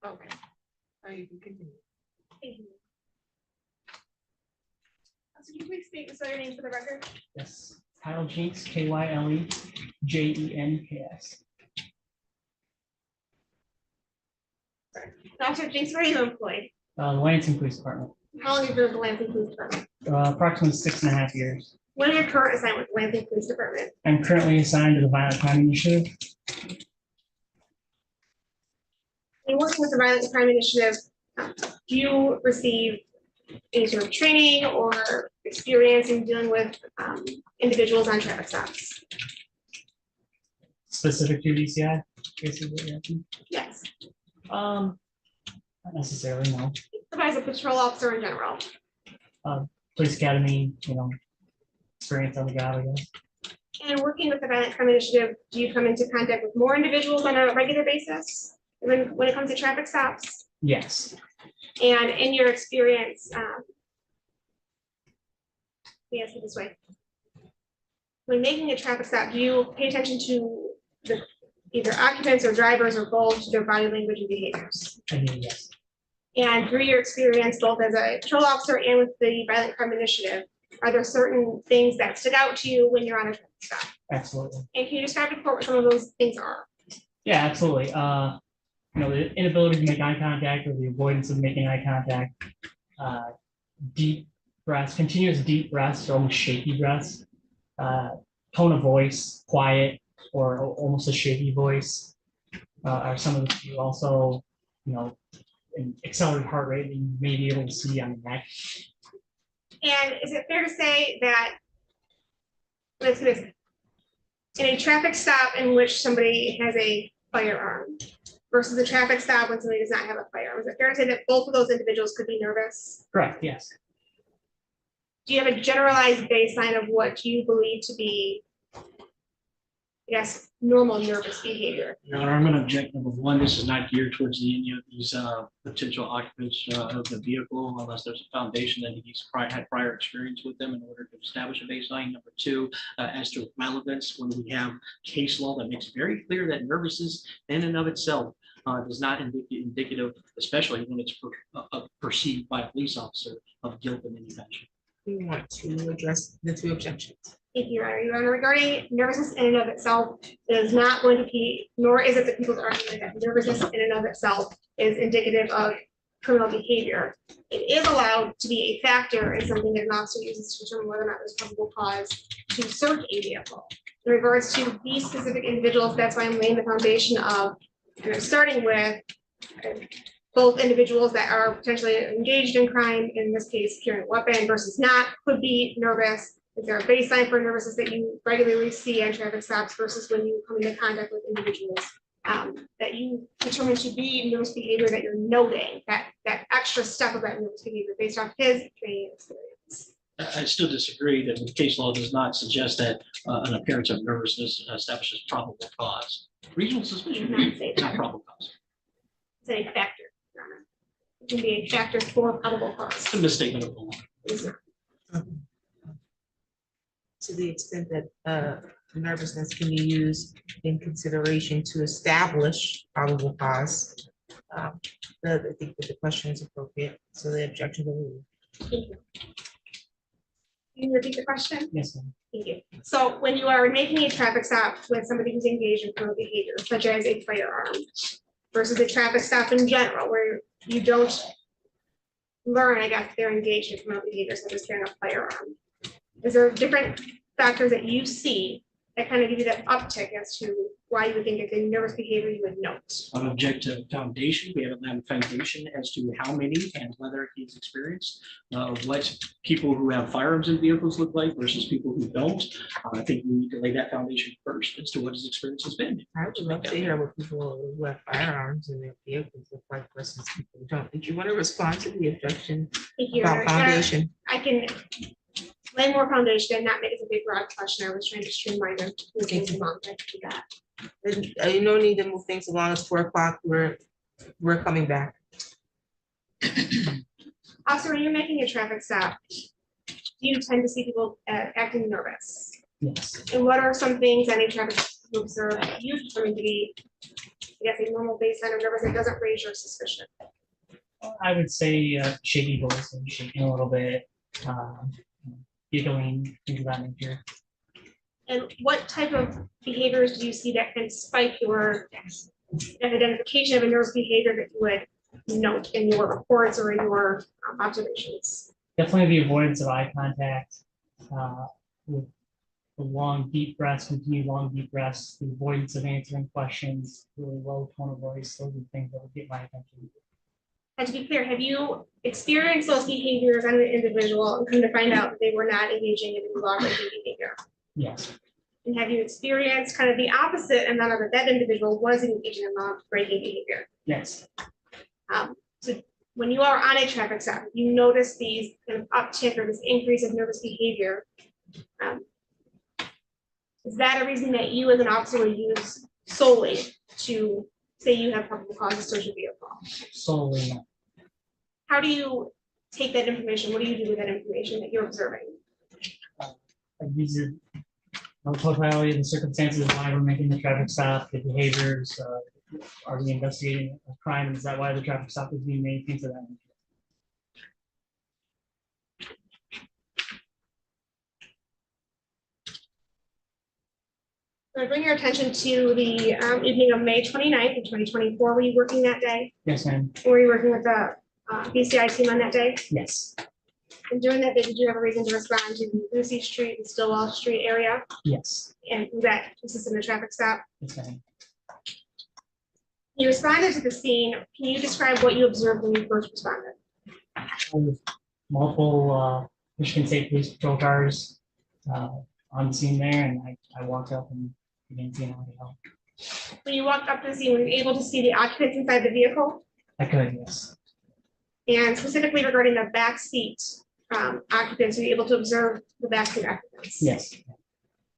Okay. You can continue. Thank you. So can you please state the your name for the record? Yes. Kyle Jenks, KYLEJENKS. Dr. Jenks, where are you employed? The Lansing Police Department. How long have you been with the Lansing Police Department? Approximately 6.5 years. What is your current assignment with the Lansing Police Department? I'm currently assigned to the Violent Crime Initiative. When working with the Violent Crime Initiative, do you receive any sort of training or experience in dealing with individuals on traffic stops? Specific to VCI, basically what you're asking? Yes. Not necessarily, no. As a patrol officer in general. Police Academy, experience on the job, I guess. And working with the Violent Crime Initiative, do you come into contact with more individuals on a regular basis when it comes to traffic stops? Yes. And in your experience, let me ask it this way. When making a traffic stop, do you pay attention to the either occupants or drivers or both to their body language and behaviors? I mean, yes. And through your experience, both as a patrol officer and with the Violent Crime Initiative, are there certain things that stick out to you when you're on a traffic stop? Absolutely. And can you describe to the court what some of those things are? Yeah, absolutely. The inability to make eye contact or the avoidance of making eye contact, deep breaths, continuous deep breaths, almost shaky breaths, tone of voice, quiet or almost a shaky voice, are some of the few. Also, an accelerated heart rate that you may be able to see on the neck. And is it fair to say that in a traffic stop in which somebody has a firearm versus a traffic stop when somebody does not have a firearm, is it fair to say that both of those individuals could be nervous? Correct, yes. Do you have a generalized baseline of what you believe to be, normal nervous behavior? Your Honor, I'm going to object. Number one, this is not geared towards any of these potential occupants of the vehicle unless there's a foundation that he's had prior experience with them in order to establish a baseline. Number two, as to relevance, when we have case law that makes very clear that nervousness in and of itself is not indicative, especially when it's perceived by a police officer, of guilt in any fashion. We want to address the two objections. Thank you, Your Honor. Regarding nervousness in and of itself, it is not going to be, nor is it the people's argument that nervousness in and of itself is indicative of criminal behavior. It is allowed to be a factor in something that an officer uses to determine whether or not there's probable cause to search a vehicle. In regards to these specific individuals, that's why I'm laying the foundation of starting with both individuals that are potentially engaged in crime, in this case, carrying a weapon versus not, could be nervous. Is there a baseline for nervousness that you regularly see on traffic stops versus when you come into contact with individuals that you determine to be nervous behavior that you're noting, that extra step of that nervous behavior based off his training experience? I still disagree that the case law does not suggest that an appearance of nervousness establishes probable cause. Reasonable suspicion, not probable cause. It's a factor, Your Honor. It can be a factor for probable cause. It's a misstatement of the law. It's not. To the extent that nervousness can be used in consideration to establish probable cause, I think that the question is appropriate. So the objection will be. Thank you. Can you repeat the question? Yes, ma'am. Thank you. So when you are making a traffic stop with somebody who's engaged in criminal behavior, such as a firearm, versus a traffic stop in general, where you don't learn, they're engaged in criminal behavior, such as carrying a firearm, is there different factors that you see that kind of give you that uptick as to why you would think it's a nervous behavior you would note? I would object to foundation. We haven't had a foundation as to how many and whether he's experienced what people who have firearms in vehicles look like versus people who don't. I think we need to lay that foundation first as to what his experience has been. I would love to hear what people who have firearms in their vehicles look like versus people who don't. Did you want to respond to the objection about foundation? I can lay more foundation and not make it a big broad question. I was trying to streamline them. Okay. That. You no need to move things along. It's 4 o'clock. We're coming back. Also, when you're making a traffic stop, do you tend to see people acting nervous? Yes. And what are some things any traffic stop you observe that you determine to be guess, a normal baseline of nervousness doesn't raise your suspicion? I would say shaky voice and shaking a little bit, giggling, things of that nature. And what type of behaviors do you see that can spike your identification of a nervous behavior that you would note in your reports or in your observations? Definitely the avoidance of eye contact, with the long, deep breaths, continued long, deep breaths, the avoidance of answering questions, really low tone of voice. Those are things that would get my attention. And to be clear, have you experienced those behaviors on an individual and come to find out that they were not engaging in law-breaking behavior? Yes, And have you experienced kind of the opposite and that individual was engaging in law-breaking behavior? yes, So when you are on a traffic stop, you notice these kind of uptick or this increase of nervous behavior. Is that a reason that you as an officer would use solely to say you have probable cause to search a vehicle? solely no. How do you take that information? What do you do with that information that you're observing? I use it, totality of the circumstances, why we're making the traffic stop, the behaviors, are we investigating a crime? Is that why the traffic stop is being made? Things of that nature. I bring your attention to the evening of May 29th of 2024. Were you working that day? Yes, ma'am. Or were you working with the BCI team on that day? Yes, And during that day, did you have a reason to respond to the Lucy Street and Stillwell Street area? yes, And that consisted of a traffic stop? yes, ma'am. You responded to the scene. Can you describe what you observed when you first responded? With multiple Michigan State Police Patrol cars on the scene there, and I walked up and began seeing how to help. When you walked up to the scene, were you able to see the occupants inside the vehicle? I could, yes. And specifically regarding the back seat occupants, were you able to observe the back seat occupants? Yes.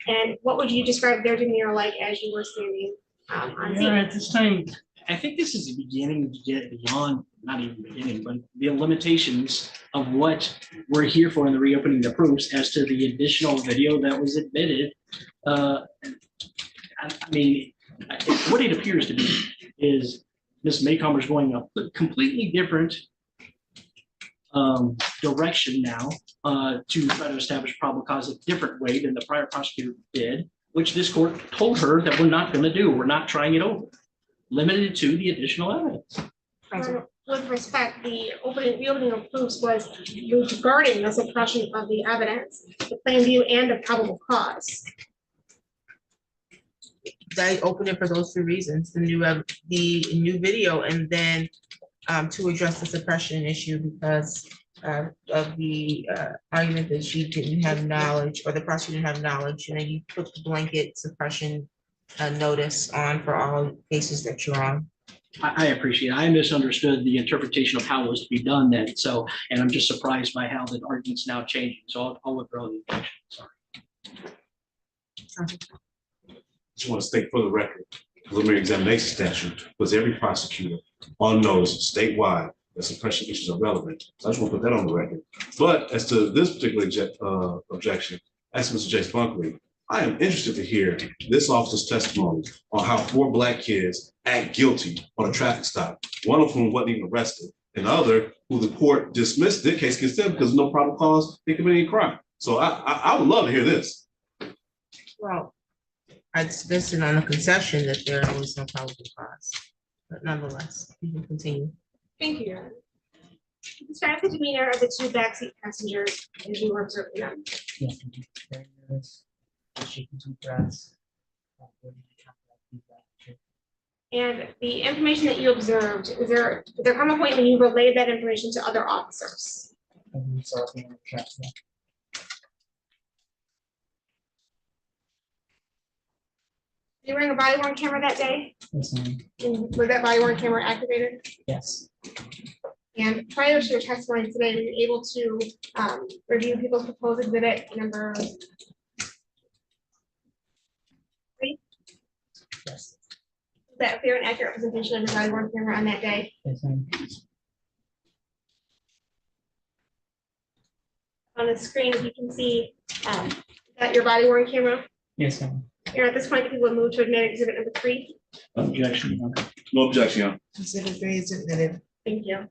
And what would you describe their demeanor like as you were standing on scene? At this time, I think this is the beginning to get beyond, not even beginning, but the limitations of what we're here for in the reopening the proofs as to the additional video that was admitted. I mean, what it appears to be is Ms. Maycomber's going a completely different direction now to try to establish probable cause a different way than the prior prosecutor did, which this court told her that we're not going to do. We're not trying it over. Limited to the additional evidence. With respect, the reopening of proofs was regarding the suppression of the evidence, the plain view and of probable cause. I opened it for those two reasons, the new video, and then to address the suppression issue because of the argument that she didn't have knowledge, or the prosecutor didn't have knowledge, and then you put the blanket suppression notice on for all cases that you're on. I appreciate it. I misunderstood the interpretation of how it was to be done then. So, and I'm just surprised by how the argument's now changing. So I'll withdraw the objection. Sorry. Just want to state for the record, preliminary examination statute puts every prosecutor on notice statewide that suppression issues are relevant. So I just want to put that on the record. But as to this particular objection, as Mr. J. Spunkley, I am interested to hear this officer's testimony on how 4 Black kids act guilty on a traffic stop, one of whom wasn't even arrested, and the other who the court dismissed their case against them because no probable cause they committed any crime. So I would love to hear this. Well, I dismissed it on the concession that there was no probable cause, but nonetheless, you can continue. Thank you, Your Honor. Describe the demeanor of the 2 backseat passengers as you were observing them. Yes, very nervous, shaking some breaths. And the information that you observed, is there come a point when you relayed that information to other officers? And we saw it being trapped. You were wearing a body worn camera that day? Yes, ma'am. And was that body worn camera activated? Yes, And prior to your testimony today, were you able to review people's proposed exhibit number 3? yes, Is that a fair and accurate representation of your body worn camera on that day? yes, ma'am. On the screen, you can see that your body worn camera. Yes, ma'am. Here, at this point, people would move to admit exhibit number 3. Objection. No objection, Your Honor. Exhibit 3 is admitted. Thank you.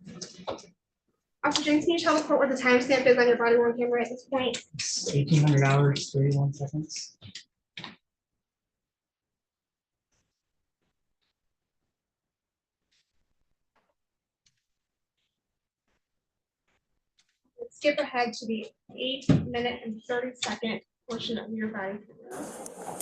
Officer James, can you tell the court what the timestamp is on your body worn camera at this point? It's 1,800 hours, 31 seconds. Let's skip ahead to the 8-minute and 30-second portion of your body camera.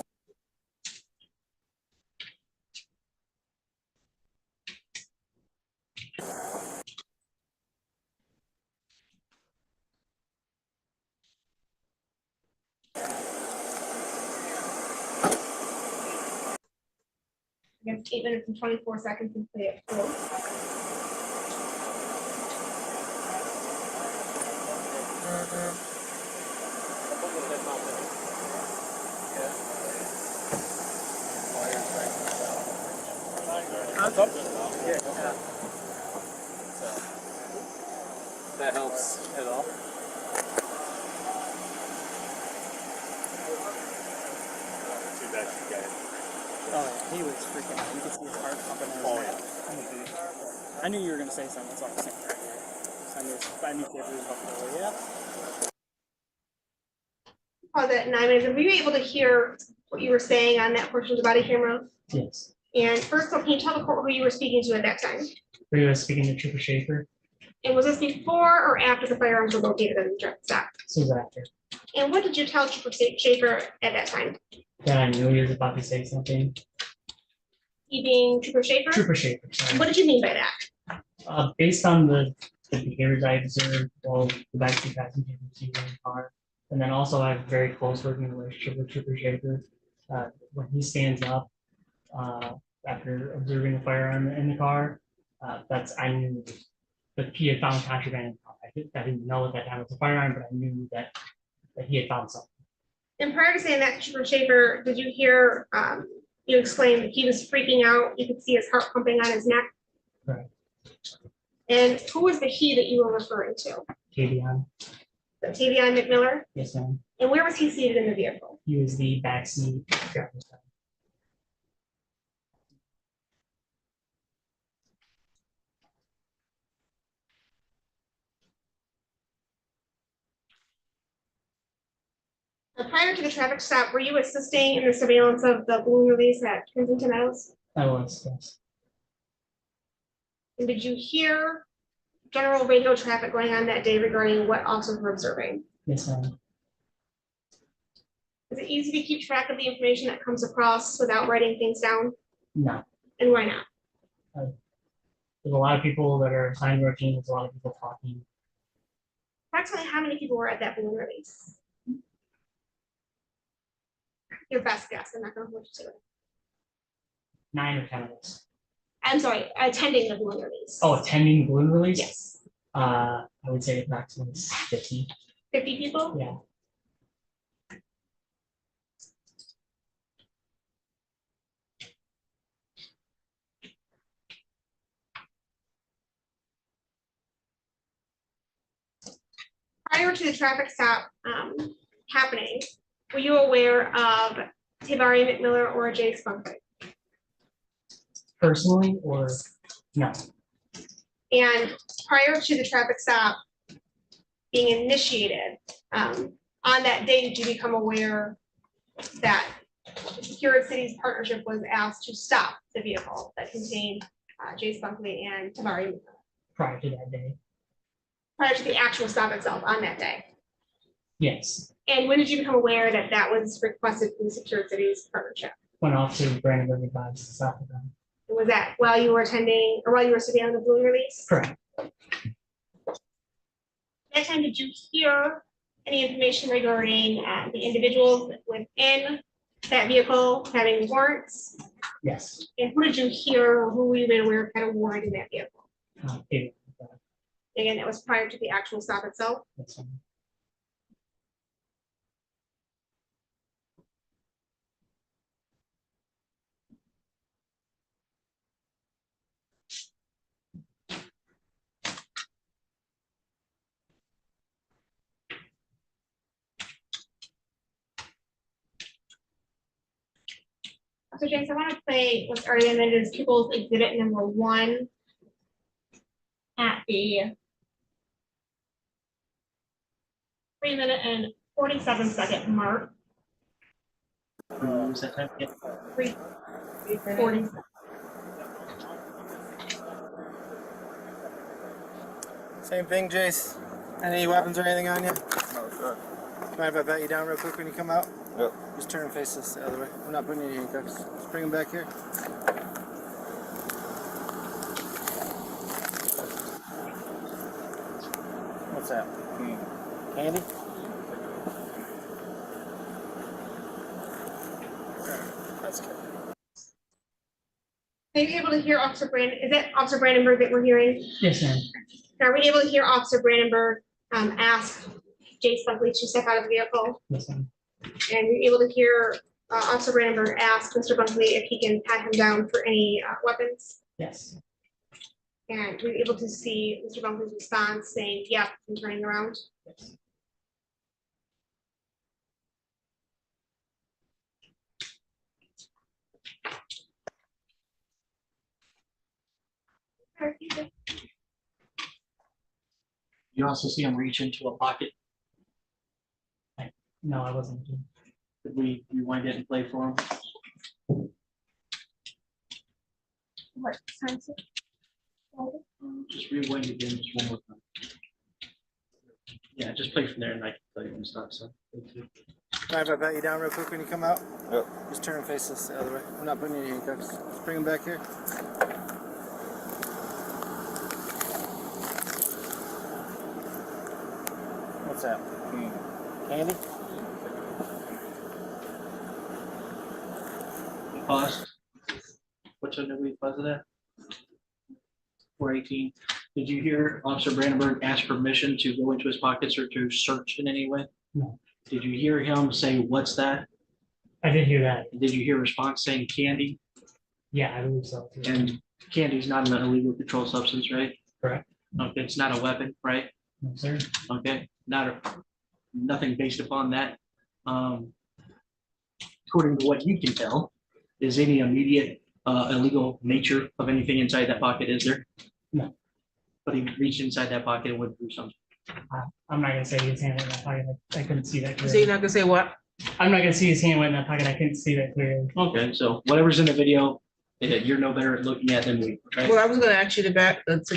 Again, 8 minutes and 24 seconds and play it through. That helps at all. Too bad you guys. Oh, he was freaking out. You could see his heart pumping. Oh, yeah. I knew you were gonna say something. That's all I'm saying right here. I knew Kid was about to go, yeah. Pause it at 9 minutes. And were you able to hear what you were saying on that portion of the body camera? Yes. And first of all, can you tell the court who you were speaking to at that time? We were speaking to Trooper Schaefer. And was this before or after the firearms were located in the truck stop? This was after And what did you tell Trooper Schaefer at that time? that I knew he was about to say something. He being Trooper Schaefer? Trooper Schaefer, sorry. What did you mean by that? Based on the behaviors I observed while the backseat passenger was in the car, and then also I have a very close working relationship with Trooper Schaefer. When he stands up after observing the firearm in the car, I knew that he had found contraband in the car. I didn't know at that time it was a firearm, but I knew that he had found something. And prior to saying that, Trooper Schaefer, did you hear you explain that he was freaking out? You could see his heart pumping on his neck. Right. And who was the he that you were referring to? Tavion, Tavion McMiller? yes ma'am. And where was he seated in the vehicle? He was the backseat driver's side. Prior to the traffic stop, were you assisting in the surveillance of the balloon release at Kensington Meadows? I was, yes. And did you hear general radio traffic going on that day regarding what officers were observing? Yes, ma'am. Is it easy to keep track of the information that comes across without writing things down? No. And why not? There's a lot of people that are assigned to our team. There's a lot of people talking. Approximately how many people were at that balloon release? Your best guess. I'm not going to hold you to it. 9 or 10 of us. I'm sorry, attending the balloon release. Oh, attending the balloon release? Yes. I would say approximately 50. 50 people? Yeah. Prior to the traffic stop happening, were you aware of Tabari McMiller or Jay Spunker? Personally, or no? And prior to the traffic stop being initiated, on that day, did you become aware that the Secured Cities Partnership was asked to stop the vehicle that contained Jay Spunkley and Tabari McMiller Prior to that day? prior to the actual stop itself on that day? Yes. And when did you become aware that that was requested from the Secured Cities Partnership? When Officer Brandon advised to stop them. Was that while you were attending or while you were surveilling the balloon release? Correct. That time, did you hear any information regarding the individuals within that vehicle having warrants? Yes. And who did you hear, or who were you made aware of had a warrant in that vehicle? David, Again, that was prior to the actual stop itself. that's fine. So James, I want to play what's already amended as People's Exhibit number 1 at the 3-minute and 47-second mark. Was that time? Yeah. 3:40. Same thing, Jace. Any weapons or anything on you? No, sir. Mind if I pat you down real quick when you come out? Yep. Just turn and face this the other way. I'm not putting you in handcuffs. Just bring them back here. What's that? Candy? That's good. Are you able to hear Officer Brandon? Is it Officer Brandenburg that we're hearing? Yes, ma'am. Are we able to hear Officer Brandenburg ask Jace Buckley to step out of the vehicle? Yes, ma'am. And you're able to hear Officer Brandenburg ask Mr. Buckley if he can pat him down for any weapons? Yes. And we're able to see Mr. Buckley's response saying, yep, and turning around. Yes. You also see him reach into a pocket. No, I wasn't. Could we rewind it and play for him? What time is it? Just rewind again, just one more time. Yeah, just play from there and I can tell you when to stop, so. Thank you. Mind if I pat you down real quick when you come out? Yep. Just turn and face this the other way. I'm not putting you in handcuffs. Just bring them back here. What's that? Candy? Pause. Which one did we pause it at? 418. Did you hear Officer Brandenburg ask permission to go into his pockets or to search in any way? No. Did you hear him say, "What's that?" I did hear that. Did you hear a response saying candy? Yeah, I believe so. And candy's not an illegal controlled substance, right? Correct. Okay, it's not a weapon, right? No, sir. Okay, nothing based upon that. According to what you can tell, is any immediate illegal nature of anything inside that pocket, is there? No. But he reached inside that pocket and went through something. I'm not gonna say his hand went in that pocket. I couldn't see that So you're clearly. not gonna say what? I'm not gonna see his hand went in that pocket. I couldn't see that clearly. Okay, so whatever's in the video, you're no better at looking at than we, right? Well, I was gonna ask you to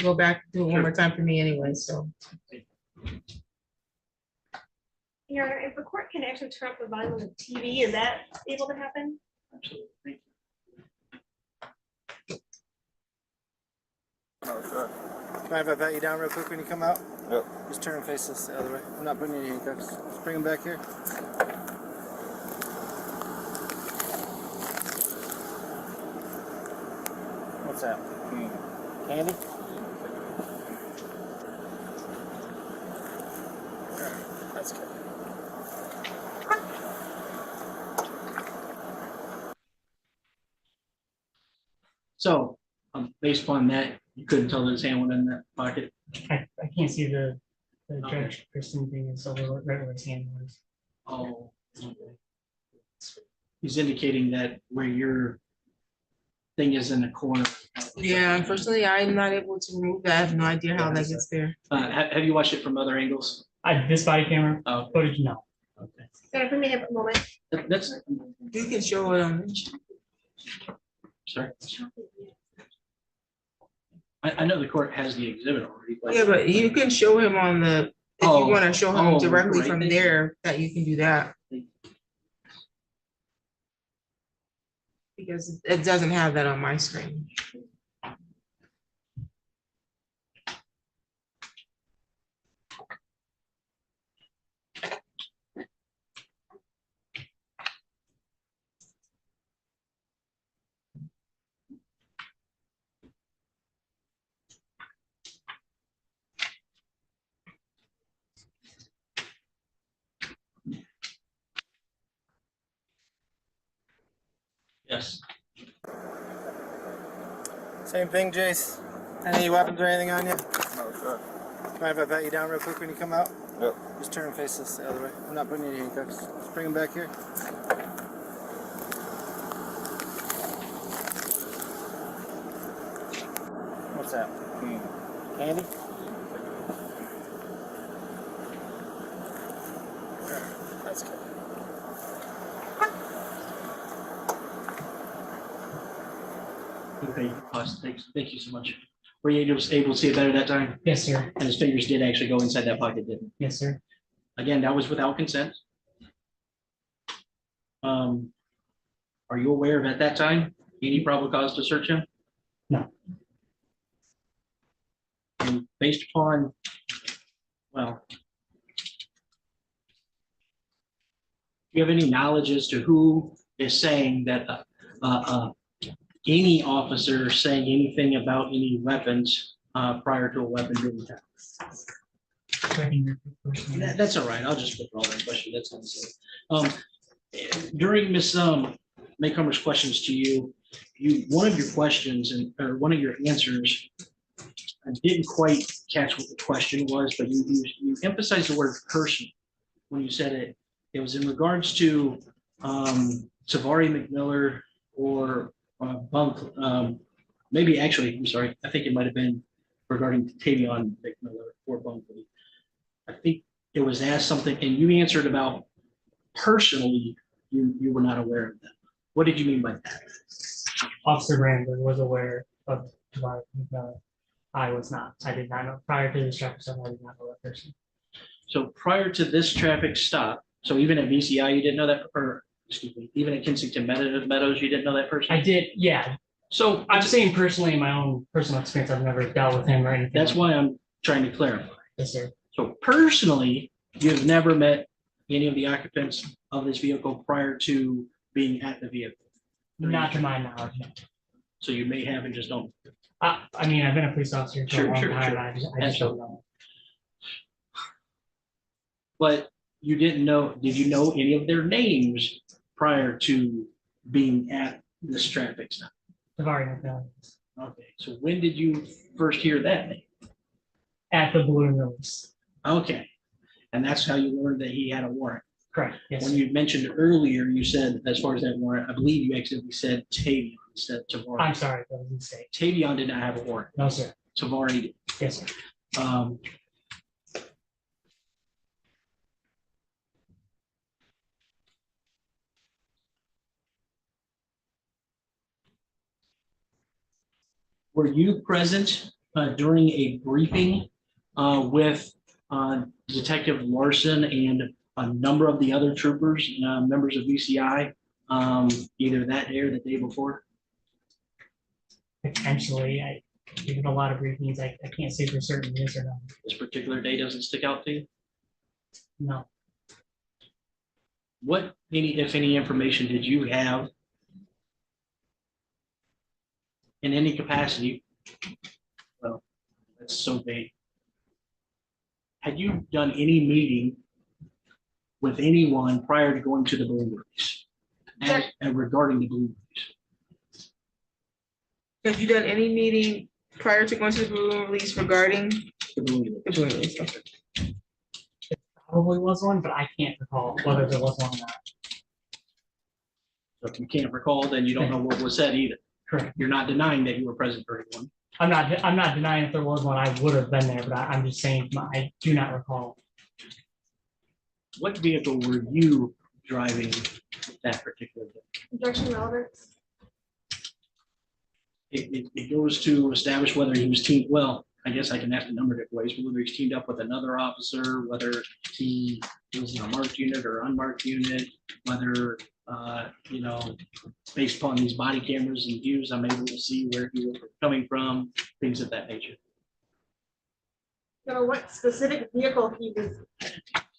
go back, do it one more time for me anyway, so. Your Honor, if the court can actually turn up the volume on the TV, is that able to happen? Absolutely. Thank you. No, sir. Mind if I pat you down real quick when you come out? Yep. Just turn and face this the other way. I'm not putting you in handcuffs. Just bring them back here. What's that? Candy? That's good. So, based upon that, you couldn't tell that his hand went in that pocket. I can't see the judge Kristen thing is over right where his hand was. Oh, okay. He's indicating that where your thing is in the corner. Yeah, unfortunately, I'm not able to remove that. I have no idea how that gets there. Have you watched it from other angles? This body camera Oh, footage, no. okay. So if we may have a moment. That's, You can show it on. sorry. I know the court has the exhibit already. Yeah, but you can show him on the, if you Oh, wanna show him oh, directly right, from thank you. there, that you can do that. Because it doesn't have that on my screen. Yes. Same thing, Jace. Any weapons or anything on you? No, sir. Mind if I pat you down real quick when you come out? Yep. Just turn and face this the other way. I'm not putting you in handcuffs. Just bring them back here. that? Andy? That's good. Okay, awesome. Thank you so much. Were you able to see it better that time? Yes, sir. And his fingers did actually go inside that pocket, didn't Yes, sir. they? Again, that was without consent. Are you aware of at that time any probable cause to search him? No. And based upon, well, do you have any knowledge as to who is saying that any officer saying anything about any weapons prior to a weapon being found? That's all right. I'll just withdraw that question. That's unnecessary. During Ms. Maycomer's questions to you, one of your questions or one of your answers, I didn't quite catch what the question was, but you emphasized the word person when you said it. It was in regards to Savari McMiller or Bunk. Maybe actually, I'm sorry. I think it might have been regarding Tavion McMiller or Bunkley. I think it was asked something, and you answered about personally, you were not aware of them. What did you mean by that? Officer Brandon was aware of Tavari McMiller. I was not. I did not know prior to this traffic stop. I did not know that person. So prior to this traffic stop, so even at VCI, you didn't know that, or excuse me, even at Kensington Meadows, you didn't know that person? I did, yeah. So I'm saying personally, in my own personal experience, I've never dealt with him or anything. that's like why I'm trying to clarify. Yes, sir. So personally, you've never met any of the occupants of this vehicle prior to being at the vehicle? Not to my knowledge, no. So you may have and just don't. I mean, I've been a police officer for a long time. Sure. I just don't know. But you didn't know, did you know any of their names prior to being at this traffic stop? Tavari McMiller. Okay, so when did you first hear that name? At the balloon release. Okay, and that's how you learned that he had a warrant. Correct. Yes. When sir. you mentioned earlier, you said, as far as that warrant, I believe you accidentally said Tavion instead of Tavari. I'm sorry, that was a mistake. Tavion did not have a warrant. No, sir. Tavari did. Yes, sir. Were you present during a briefing with Detective Larson and a number of the other troopers, members of VCI, either that day or the day before? Potentially, I given a lot of briefings. I can't say for certain yes or no. This particular day doesn't stick out to you? No. What, if any, information did you have in any capacity? Well, that's so vague. Had you done any meeting with anyone prior to going to the balloon release? And regarding the balloon release? Have you done any meeting prior to going to the balloon release regarding The balloon release. the balloon release? Okay. Probably was one, but I can't recall whether there was one or not. So if you can't recall, then you don't know what was said either. Correct. You're not denying that you were present for one. I'm not denying if there was one, I would have been there, but I'm just saying I do not recall. What vehicle were you driving that particular day? Objection relevance. It goes to establish whether he was teamed, well, I guess I can ask a number of different ways, but whether he's teamed up with another officer, whether he was in a marked unit or unmarked unit, whether, based upon these body cameras and views, I'm able to see where he was coming from, things of that nature. So what specific vehicle he was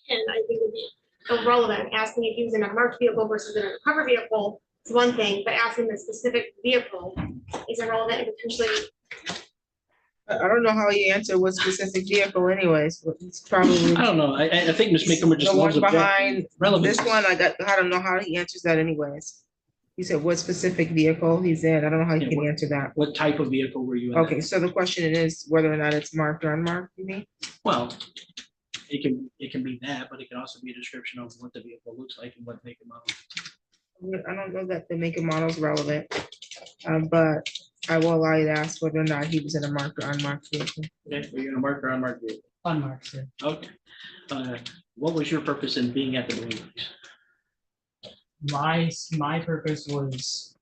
in, I think would be irrelevant. Asking if he was in a marked vehicle versus in a covered vehicle is one thing, but asking the specific vehicle is irrelevant and potentially. I don't know how you answer what specific vehicle anyways, but it's probably. I don't know, I think Ms. Makeover just The one loves behind relevance. this one, I don't know how he answers that anyways. He said what specific vehicle he's in. I don't know how you Yeah, can what- answer that. What type of vehicle were you in? Okay, so the question is whether or not it's marked or unmarked, you mean? Well, it can be that, but it can also be a description of what the vehicle looks like and what make and model. I don't know that the make and model is relevant, but I will allow you to ask whether or not he was in a marked or unmarked vehicle. Okay, we're gonna mark or unmarked vehicle. Unmarked, sir. Okay. What was your purpose in being at the balloon release? My purpose was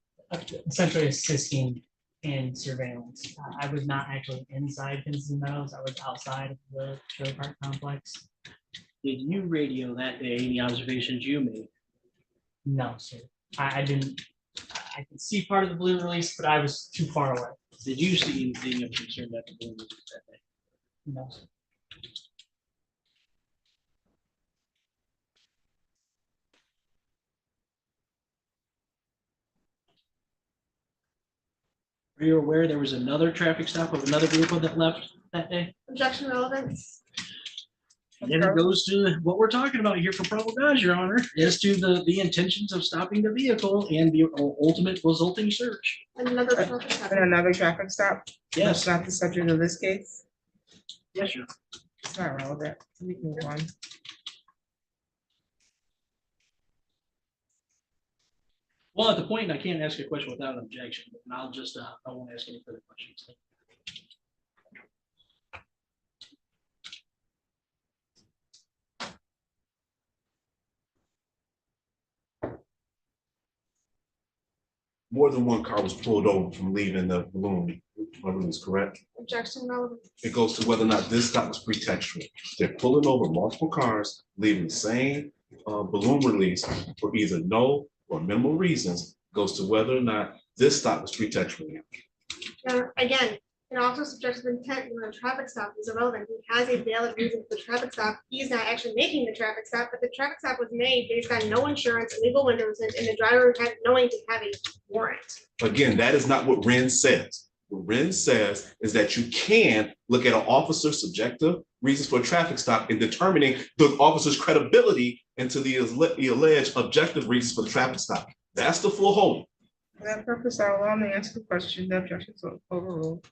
essentially assisting in surveillance. I was not actually inside Kinston Meadows. I was outside of the trailer park complex. Did you radio that day any observations you made? No, sir. I didn't. I could see part of the balloon release, but I was too far away. Did you see anything of concern at the balloon release that day? No, sir. Are you aware there was another traffic stop of another vehicle that left that day? Objection relevance. And then it goes to what we're talking about here for probable cause, Your Honor, as to the intentions of stopping the vehicle and the ultimate resulting search. Another traffic stop. And another traffic stop? Yes, That's not the subject of this case. yes, Your Honor. It's not relevant. We can move on. Well, at the point, I can't ask a question without an objection, and I'll just, I won't ask any further questions. More than one car was pulled over from leaving the balloon release, correct? Objection relevance. It goes to whether or not this stop was pretextual. They're pulling over multiple cars, leaving the same balloon release for either no or minimal reasons, goes to whether or not this stop was pretextual. Now, again, an officer's subjective intent when a traffic stop is irrelevant. He has a valid reason for the traffic stop. He's not actually making the traffic stop, but the traffic stop was made based on no insurance, illegal windows, and the driver had knowing to have a warrant. Again, that is not what Wren says. What Wren says is that you can look at an officer's subjective reasons for a traffic stop in determining the officer's credibility into the alleged objective reasons for the traffic stop. That's the full holding. For that purpose, I'll allow him to answer the question. The objections are overruled.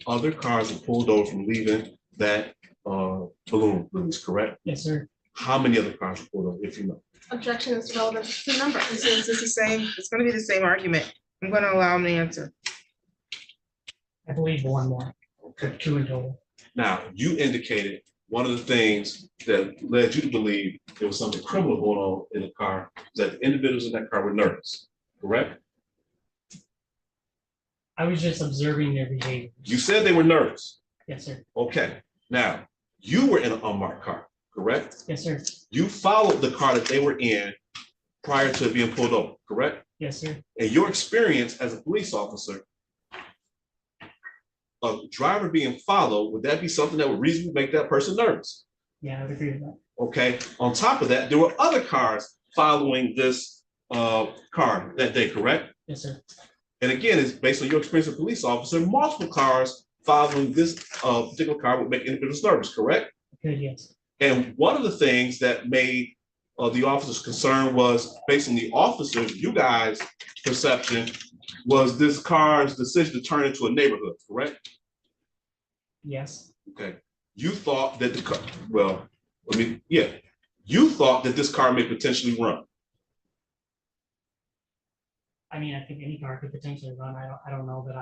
Other cars were pulled over from leaving that balloon release, correct? Yes, sir. How many other cars were pulled over, if you know? Objection is relevant to the number. Since it's the same, it's gonna be the same argument. I'm gonna allow him to answer. I believe one more, Okay. 2 in total. Now, you indicated one of the things that led you to believe there was something criminal going on in the car, is that the individuals in that car were nervous, correct? I was just observing their behavior. You said they were nervous. Yes, sir. Okay, now, you were in an unmarked car, correct? Yes, sir. You followed the car that they were in prior to being pulled over, correct? Yes, sir. In your experience as a police officer, a driver being followed, would that be something that would reasonably make that person nervous? Yeah, I would agree with that. Okay, on top of that, there were other cars following this car that day, correct? Yes, sir. And again, it's based on your experience as a police officer, multiple cars following this particular car would make individuals nervous, correct? Good, yes. And one of the things that made the officers concerned was based on the officers, you guys' perception, was this car's decision to turn into a neighborhood, correct? Yes. Okay, you thought that the car, well, I mean, yeah, you thought that this car may potentially run. I mean, I think any car could potentially run. I don't know that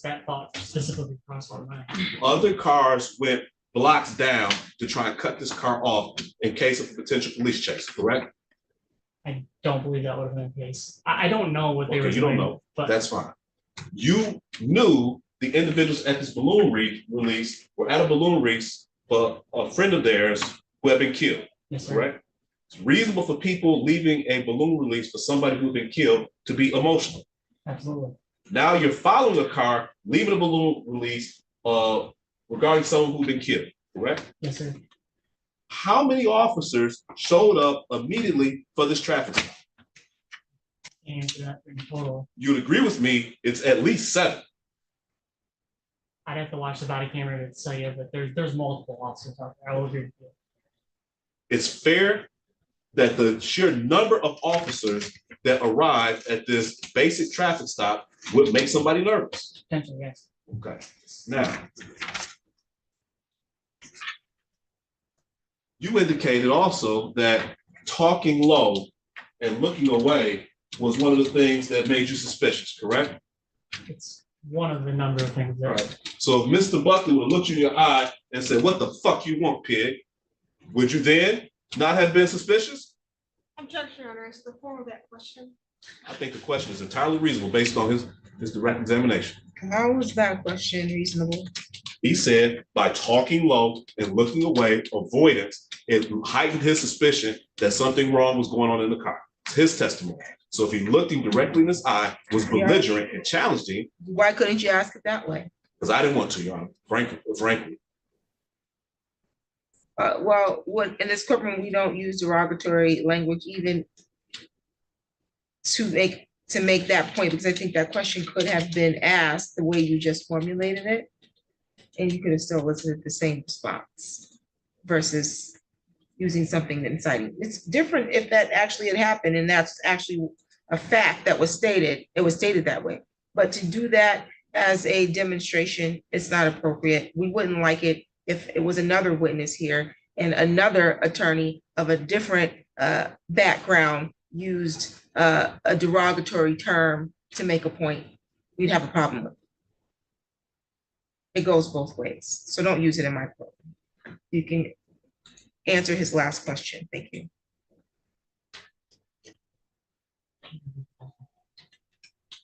that thought specifically crossed my mind. Other cars went blocks down to try and cut this car off in case of a potential police chase, correct? I don't believe that would have been the case. I don't know what they Okay, were you don't doing, know. but That's fine. You knew the individuals at this balloon release were at a balloon release for a friend of theirs who had been killed, yes, sir. correct? It's reasonable for people leaving a balloon release for somebody who's been killed to be emotional. Absolutely. Now you're following a car, leaving a balloon release regarding someone who's been killed, correct? Yes, sir. How many officers showed up immediately for this traffic stop? And that in total, You'd agree with me, it's at least 7. I'd have to watch the body camera to tell you, but there's multiple officers out there. I will agree with you. It's fair that the sheer number of officers that arrived at this basic traffic stop would make somebody nervous. Potentially, yes. Okay, now. You indicated also that talking low and looking away was one of the things that made you suspicious, correct? It's one of the number of things All that. right. So if Mr. Buckley would have looked you in your eye and said, "What the fuck you want, pig?" Would you then not have been suspicious? Objection, Your Honor, as to the form of that question. I think the question is entirely reasonable based on his direct examination. How is that question reasonable? He said by talking low and looking away, avoidance, it heightened his suspicion that something wrong was going on in the car. It's his testimony. So if he looked him directly in his eye, was belligerent and challenged him, Why couldn't you ask it that way? because I didn't want to, Your Honor, frankly. Well, what, in this courtroom, we don't use derogatory language even to make that point, because I think that question could have been asked the way you just formulated it. And you could have still elicited the same response versus using something that inciting. It's different if that actually had happened and that's actually a fact that was stated, it was stated that way. But to do that as a demonstration, it's not appropriate. We wouldn't like it if it was another witness here and another attorney of a different background used a derogatory term to make a point. We'd have a problem with it. It goes both ways, so don't use it in my court. You can answer his last question. Thank you.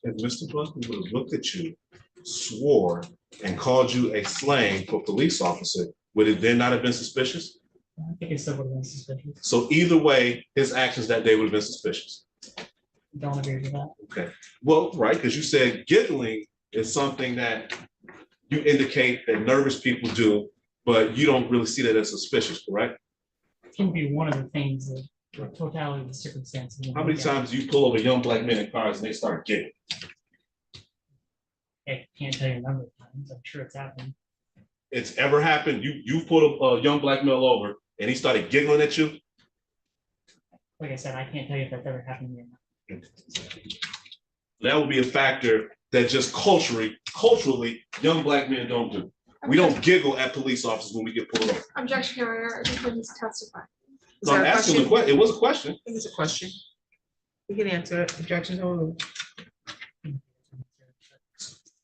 If Mr. Buckley would have looked at you, swore, and called you a slang for police officer, would it then not have been suspicious? I think it still would have been suspicious. So either way, his actions that day would have been suspicious. Don't agree with that. Okay, well, right, because you said giggling is something that you indicate that nervous people do, but you don't really see that as suspicious, correct? It can be one of the things that the totality of the circumstances. How many times do you pull over young black men in cars and they start giggling? I can't tell you a number of times. I'm sure it's happened. It's ever happened? You pulled a young black male over and he started giggling at you? Like I said, I can't tell you if that's ever happened to me or not. That would be a factor that just culturally, young black men don't do. We don't giggle at police officers when we get pulled over. Objection, Your Honor, I think he's testifying. Is So I'm that a asking the question? question, it was a question. I think it's a question. You can answer it. Objections overruled.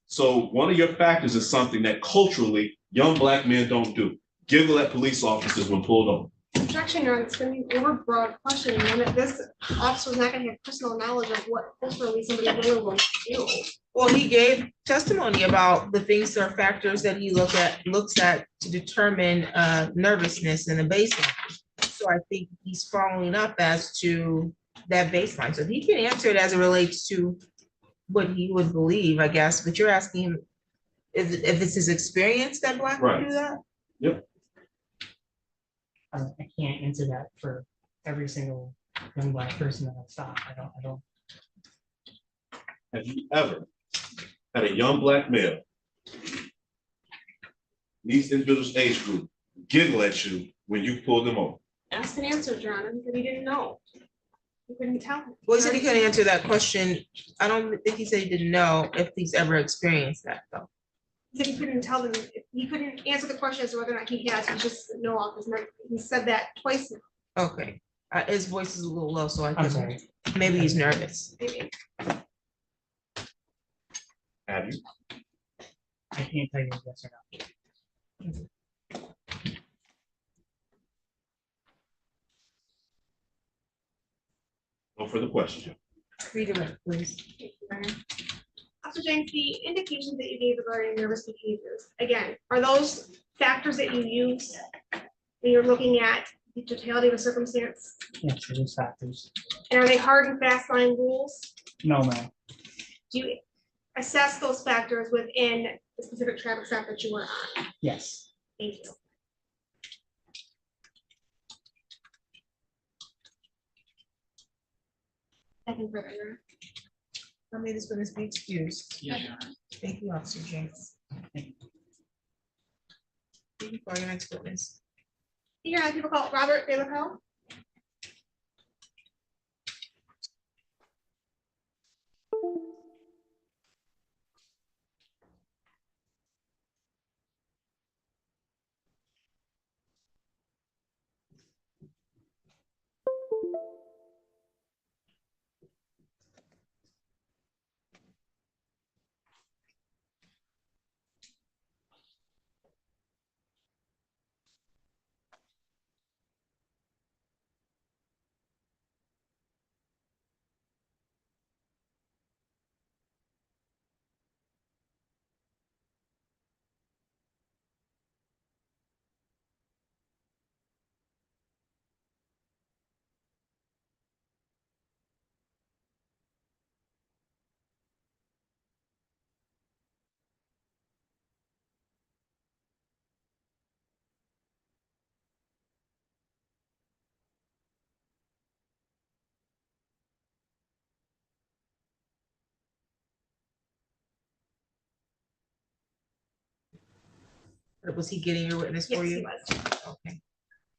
So one of your factors is something that culturally young black men don't do. Giggle at police officers when pulled over. Objection, Your Honor, it's gonna be an overbroad question, and that this officer's not gonna have personal knowledge of what culturally somebody will do. Well, he gave testimony about the things or factors that he looks at to determine nervousness and the baseline. So I think he's following up as to that baseline. So he can answer it as it relates to what he would believe, I guess, but you're asking him if it's his experience that black would do that? I can't answer that for every single young black person that I've stopped. I don't. Have you ever had a young black male, these individuals' age group, giggle at you when you pull them over? Asked and answered, Your Honor, because he didn't know. He couldn't tell him. Well, he said he couldn't answer that question. I don't think he said he didn't know if he's ever experienced that though. He said he couldn't tell them, he couldn't answer the question as to whether or not he has, he just didn't know off his memory. He said that twice now. Okay, his voice is a little low, so I I'm can, sorry. maybe he's nervous. Maybe. Have you? I can't tell you yes or no. No further questions. Redirect, please. Thank you, Your Honor. Officer James, the indications that you gave regarding nervous behaviors, again, are those factors that you use when you're looking at the totality of a circumstance? Yes, those factors. And are they hard and fast line rules? No, no. Do you assess those factors within the specific traffic stop that you were on? Yes. Thank you. Nothing further, Your Honor. I may this witness be excused. Yes, Your Honor. Thank you, Officer James. Thank you for your next witness. Your Honor, people call Robert De La Pelle. Was he getting your witness Yes, for he you? was. Okay.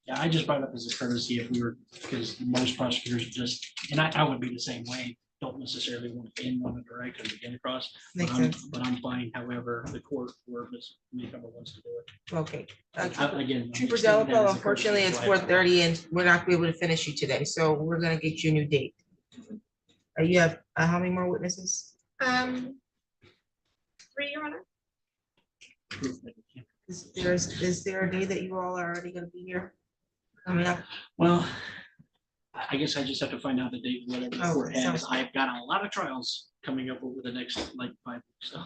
Yeah, I just brought it up as a courtesy if we were, because most prosecutors just, and I would be the same way, don't necessarily want to end one of direct or begin across. Makes But I'm, sense. but I'm fine however the court or Ms. Maycomer wants to do it. Okay. Again. I'm Trooper extending that Delapo, as a unfortunately, courtesy, it's so I- 4:30 and we're not gonna be able to finish you today, so we're gonna get you a new date. You have, how many more witnesses? 3, Your Honor. Is there a day that you all are already gonna be here? Coming up? Well, I guess I just have to find out the date, whatever the Oh, court has. sounds good. I've got a lot of trials coming up over the next like 5 weeks, so.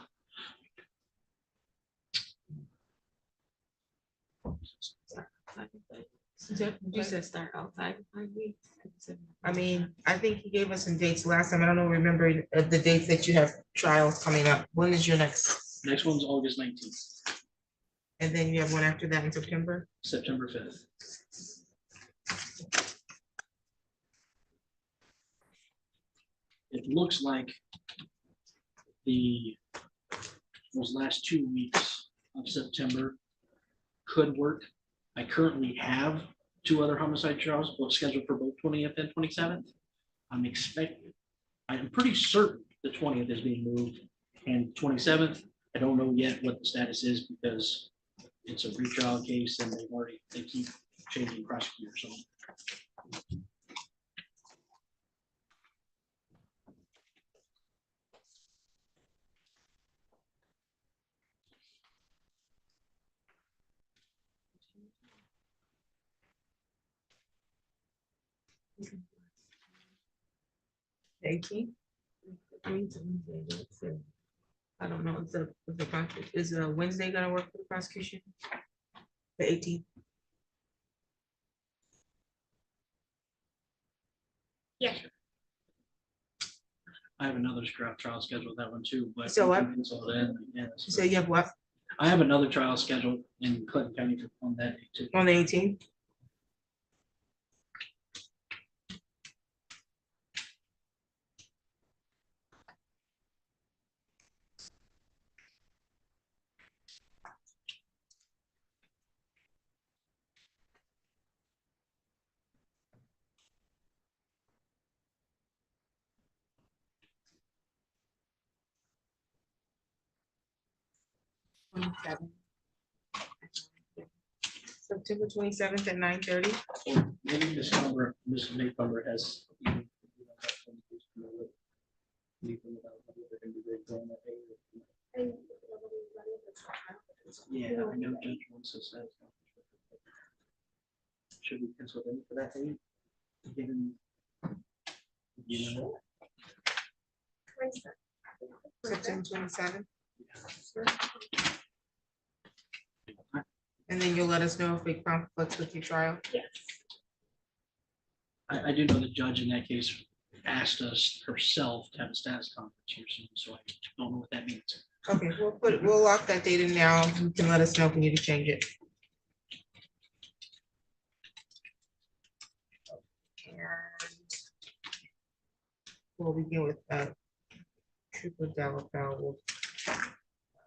You said start outside. I mean, I think he gave us some dates last time. I don't know, remember the dates that you have trials coming up. When is your next? Next one's August 19th, And then you have one after that in September? September 5th. It looks like those last 2 weeks of September could work. I currently have 2 other homicide trials both scheduled for both 20th and 27th. I'm pretty certain the 20th is being moved, and 27th, I don't know yet what the status is because it's a retrial case and they keep changing prosecutors, so. The 18th? I don't know, is Wednesday gonna work for the prosecution? The 18th? Yes. I have another trial scheduled that one too, but. So we what? can pencil it in, yes. So you have what, I have another trial scheduled in Clinton County on that day too. on the 18th? September 27th at 9:30. Maybe this number, Mrs. Maycomer has. Yeah, I know Judge wants to say. Should we pencil in for that date? Given. You know. September 27th. And then you'll let us know if it conflicts with your trial. Yes. I do know the judge in that case asked us herself to have a status conference here soon, so I don't know what that means. Okay, we'll lock that date in now. You can let us know if we need to change it. And we'll begin with Trooper Delafowl.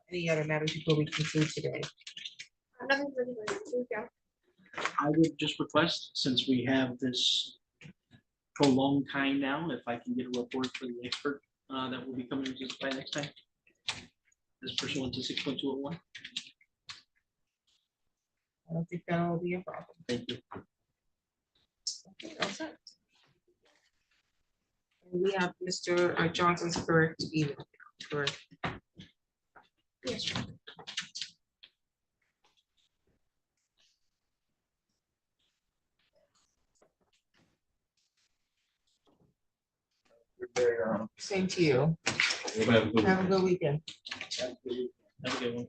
Any other matters before we conclude today? Nothing really good. Thank you. I would just request, since we have this prolonged time now, if I can get a report for the expert that will be coming to us by next time. This pursuant to 6.201. I don't think that'll be a problem. Thank you. Okay, all set. And we have Mr. Johnson's correct email, correct? Yes. Same to you. Everybody have a good Have a good weekend. Have a good one.